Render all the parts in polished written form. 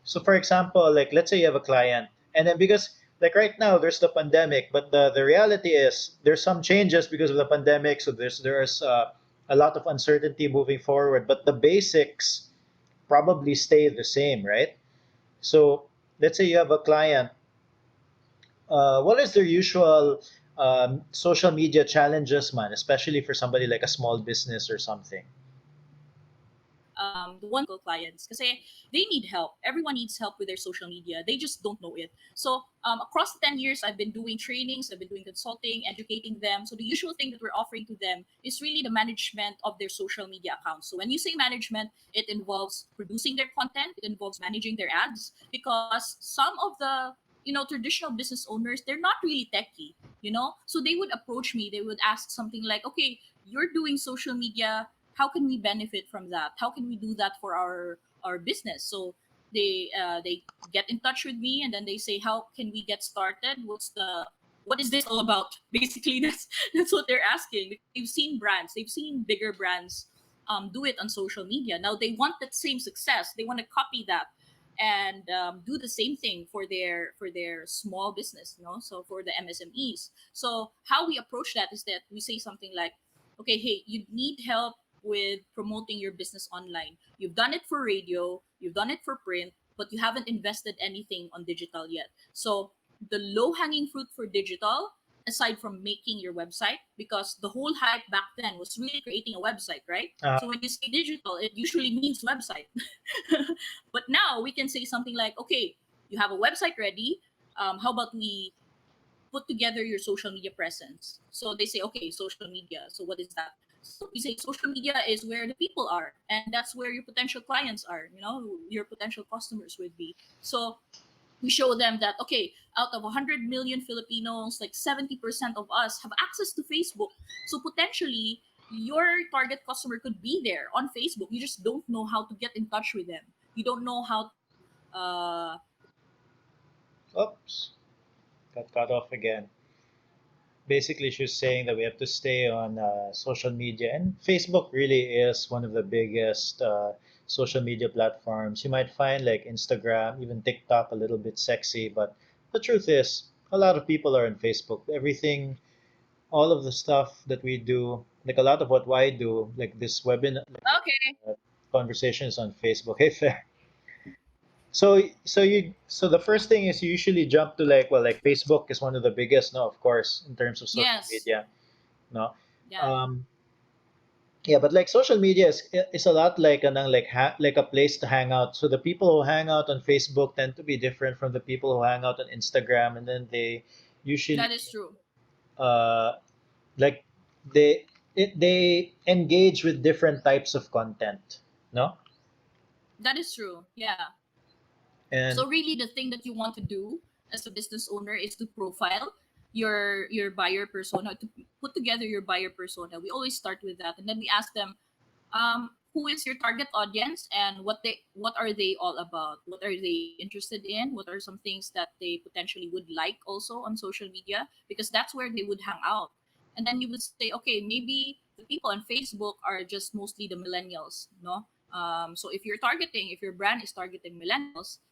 So for example, like let's say you have a client, and then because like right now there's the pandemic, but the reality is there's some changes because of the pandemic. So there's a lot of uncertainty moving forward, but the basics probably stay the same, right? So let's say you have a client. What is their usual social media challenges, man? Especially for somebody like a small business or something. The one clients kasi they need help. Everyone needs help with their social media. They just don't know it. So across the 10 years, I've been doing trainings, I've been doing consulting, educating them. So the usual thing that we're offering to them is really the management of their social media accounts. So when you say management, it involves producing their content, it involves managing their ads, because some of the traditional business owners, they're not really techy, so they would approach me, they would ask something like, okay, you're doing social media, how can we benefit from that, how can we do that for our business? So they get in touch with me, and then they say, how can we get started, what is this all about? Basically, that's what they're asking. They've seen brands, they've seen bigger brands do it on social media. Now they want that same success, they want to copy that and do the same thing for their small business, so for the MSMEs. So how we approach that is that we say something like, okay, hey, you need help with promoting your business online. You've done it for radio, you've done it for print, but you haven't invested anything on digital yet. So the low hanging fruit for digital, aside from making your website, because the whole hype back then was really creating a website, right? Uh, So when you say digital, it usually means website. But now we can say something like, okay, you have a website ready. How about we put together your social media presence? So they say, okay, social media. So what is that? So we say social media is where the people are, and that's where your potential clients are. Your potential customers would be. So we show them that, okay, out of 100 million Filipinos, like 70% of us have access to Facebook. So potentially your target customer could be there on Facebook. You just don't know how to get in touch with them. You don't know how oops, got cut off again. Basically, she's saying that we have to stay on social media, and Facebook really is one of the biggest social media platforms. You might find like Instagram, even TikTok, a little bit sexy, but the truth is, a lot of people are on Facebook. Everything, all of the stuff that we do, like a lot of what I do, like this webinar, like, okay. conversations on Facebook. Hey, fair. So the first thing is you usually jump to like, well, like Facebook is one of the biggest, no, of course, in terms of social Yes. media, no. Yeah. Um, yeah, but like social media is a lot like like a place to hang out. So the people who hang out on Facebook tend to be different from the people who hang out on Instagram, and then they usually That is true. uh like they they engage with different types of content, no? That is true. Yeah. And So really the thing that you want to do as a business owner is to profile your buyer persona, to put together your buyer persona. We always start with that, and then we ask them, who is your target audience, and what are they all about, what are they interested in, what are some things that they potentially would like also on social media, because that's where they would hang out. And then you would say, okay, maybe the people on Facebook are just mostly the millennials, no? So if your brand is targeting millennials,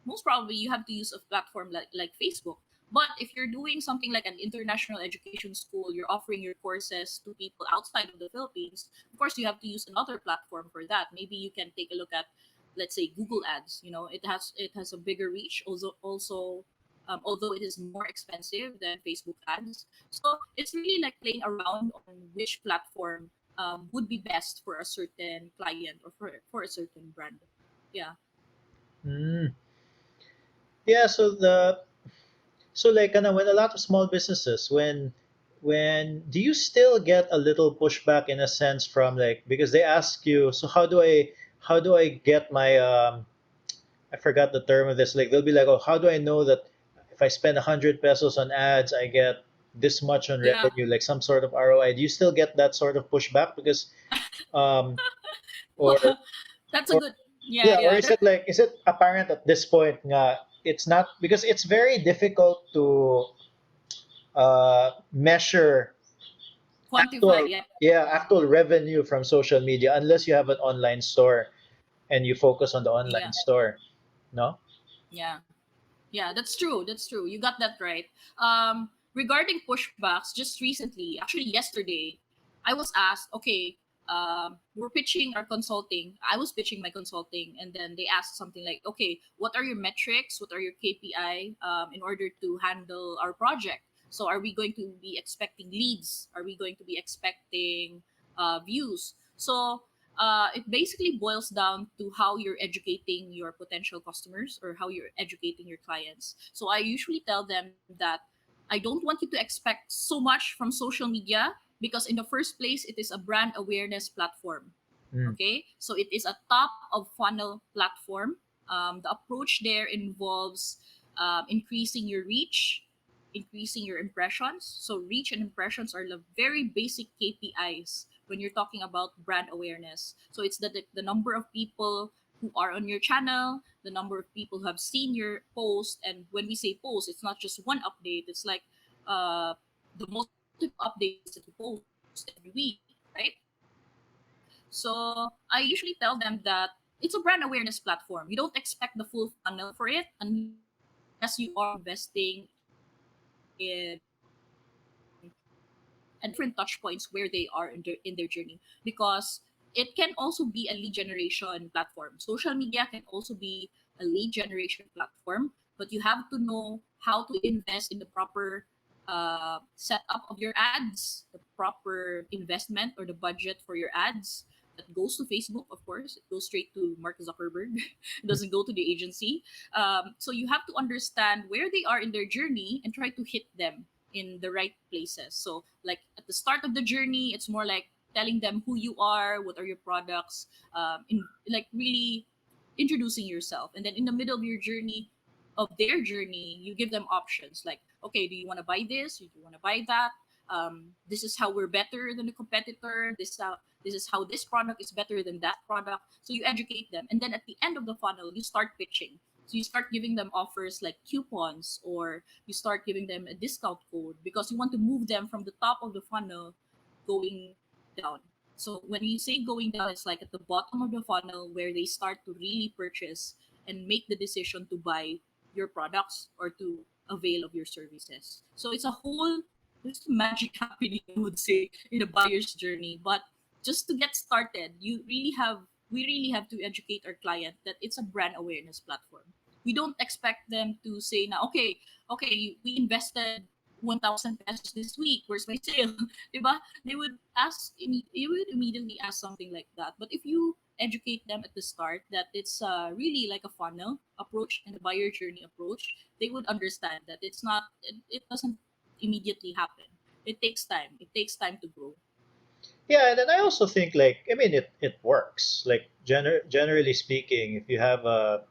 most probably you have to use a platform like Facebook. But if you're doing something like an international education school, you're offering your courses to people outside of the Philippines, of course you have to use another platform for that. Maybe you can take a look at, let's say, Google Ads. It has a bigger reach, also although it is more expensive than Facebook ads. So it's really like playing around on which platform would be best for a certain client or for a certain brand. Yeah. mm, yeah, so like kind of when a lot of small businesses when do you still get a little pushback in a sense from like because they ask you, so how do I get my I forgot the term of this, like they'll be like, oh, how do I know that if I spend 100 pesos on ads I get this much on Yeah. revenue, like some sort of ROI? Do you still get that sort of pushback? Because um or That's a or good. Yeah, yeah, or yeah. is it like, is it apparent at this point nga it's not, because it's very difficult to measure Quantify. actual, Yeah. yeah, actual revenue from social media unless you have an online store and you focus on the online Yeah. store. No? Yeah. Yeah, that's true. That's true. You got that right. Regarding pushbacks, just recently, actually yesterday, I was asked, okay, we're pitching our consulting. I was pitching my consulting, and then they asked something like, okay, what are your metrics? What are your KPI in order to handle our project? So, are we going to be expecting leads? Are we going to be expecting views? So, it basically boils down to how you're educating your potential customers or how you're educating your clients. So I usually tell them that I don't want you to expect so much from social media because in the first place it is a brand awareness platform. Mm. Okay, so it is a top of funnel platform. The approach there involves increasing your reach, increasing your impressions. So reach and impressions are the very basic KPIs when you're talking about brand awareness. So it's the number of people who are on your channel, the number of people who have seen your post. And when we say post, it's not just one update. It's like the multiple updates that you post every week, right? So I usually tell them that it's a brand awareness platform. You don't expect the full funnel for it unless you are investing in at different touch points where they are in their journey, because it can also be a lead generation platform. Social media can also be a lead generation platform, but you have to know how to invest in the proper setup of your ads, the proper investment or the budget for your ads that goes to Facebook. Of course, it goes straight to Mark Zuckerberg. It doesn't go to the agency. So you have to understand where they are in their journey and try to hit them in the right places. So like at the start of the journey, it's more like telling them who you are, what are your products, in like really introducing yourself. And then in the middle of your journey, of their journey, you give them options like, okay, do you want to buy this? Do you want to buy that? This is how we're better than the competitor. This is how this product is better than that product. So you educate them, and then at the end of the funnel, you start pitching. So you start giving them offers like coupons, or you start giving them a discount code because you want to move them from the top of the funnel going down. So when you say going down, it's like at the bottom of the funnel where they start to really purchase and make the decision to buy your products or to avail of your services. So it's a whole there's magic happening, I would say, in the buyer's journey. But just to get started, we really have to educate our client that it's a brand awareness platform. We don't expect them to say now, okay, we invested 1,000 pesos this week. Where's my sale? Diba? You would immediately ask something like that. But if you educate them at the start that it's really like a funnel approach and a buyer journey approach, they would understand that it doesn't immediately happen. It takes time. It takes time to grow. Yeah, and then I also think like I mean it works. Like generally speaking, if you have a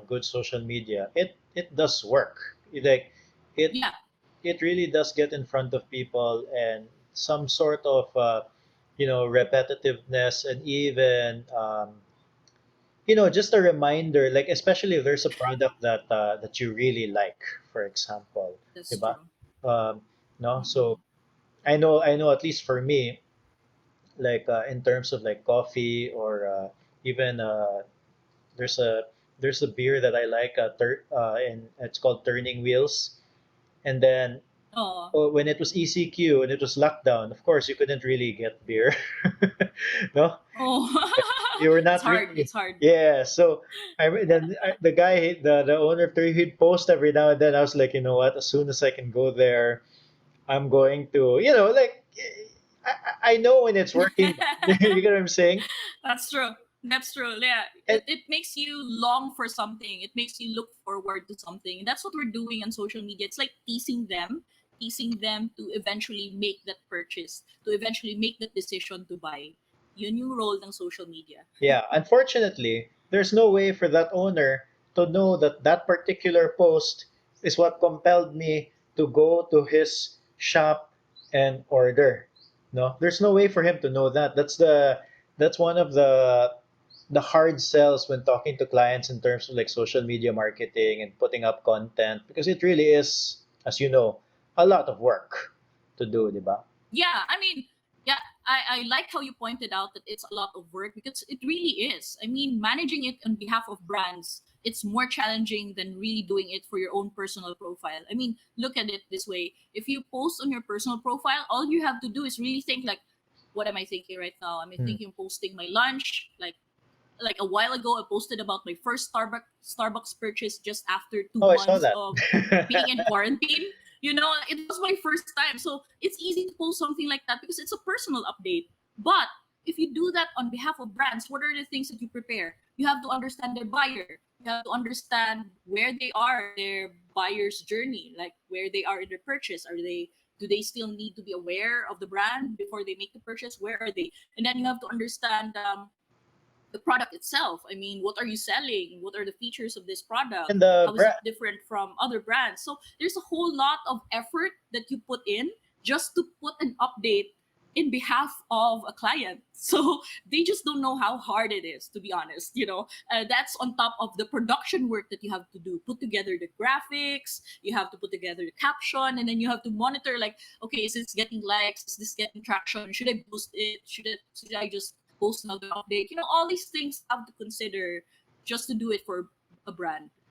good social media, it does work. Like it Yeah. it really does get in front of people, and some sort of repetitiveness, and even just a reminder, like especially if there's a product that you really like, for example, That's diba? true. um no Mm-mm. so I know at least for me, like in terms of like coffee, or even there's a beer that I like, and it's called Turning Wheels. And then Oh. when it was ECQ and it was lockdown, of course you couldn't really get beer. No, Oh. you were It's not hard. really. It's hard. Yeah, so the guy, the owner of Three, he'd post every now and then. I was like, you know what, as soon as I can go there, I'm going to, like, I know when it's working. You get what I'm saying? That's true. That's true. Yeah. And It makes you long for something. It makes you look forward to something. That's what we're doing on social media. It's like teasing them to eventually make that purchase, to eventually make that decision to buy. Yun yung role ng social media. yeah, unfortunately, there's no way for that owner to know that that particular post is what compelled me to go to his shop and order. No, there's no way for him to know that. That's one of the hard sells when talking to clients in terms of like social media marketing and putting up content, because it really is, as you know, a lot of work to do, diba? Yeah, I mean, yeah, I like how you pointed out that it's a lot of work because it really is. I mean, managing it on behalf of brands, it's more challenging than really doing it for your own personal profile. I mean, look at it this way. If you post on your personal profile, all you have to do is really think like, what am I thinking right now? Am I Mm. thinking of posting my lunch? Like a while ago, I posted about my first Starbucks purchase just after two Oh, I saw months that. of being in quarantine. You know, it was my first time, so it's easy to post something like that because it's a personal update. But if you do that on behalf of brands, what are the things that you prepare? You have to understand their buyer. You have to understand where they are in their buyer's journey, like where they are in their purchase. Are they Do they still need to be aware of the brand before they make the purchase? Where are they? And then you have to understand the product itself. I mean, what are you selling? What are the features of this product? And the How is it brand. different from other brands? So there's a whole lot of effort that you put in just to put an update in behalf of a client. So they just don't know how hard it is, to be honest. That's on top of the production work that you have to do. Put together the graphics, you have to put together the caption, and then you have to monitor like, okay, is this getting likes? Is this getting traction? Should I boost it? Should I just post another update? All these things have to consider just to do it for a brand.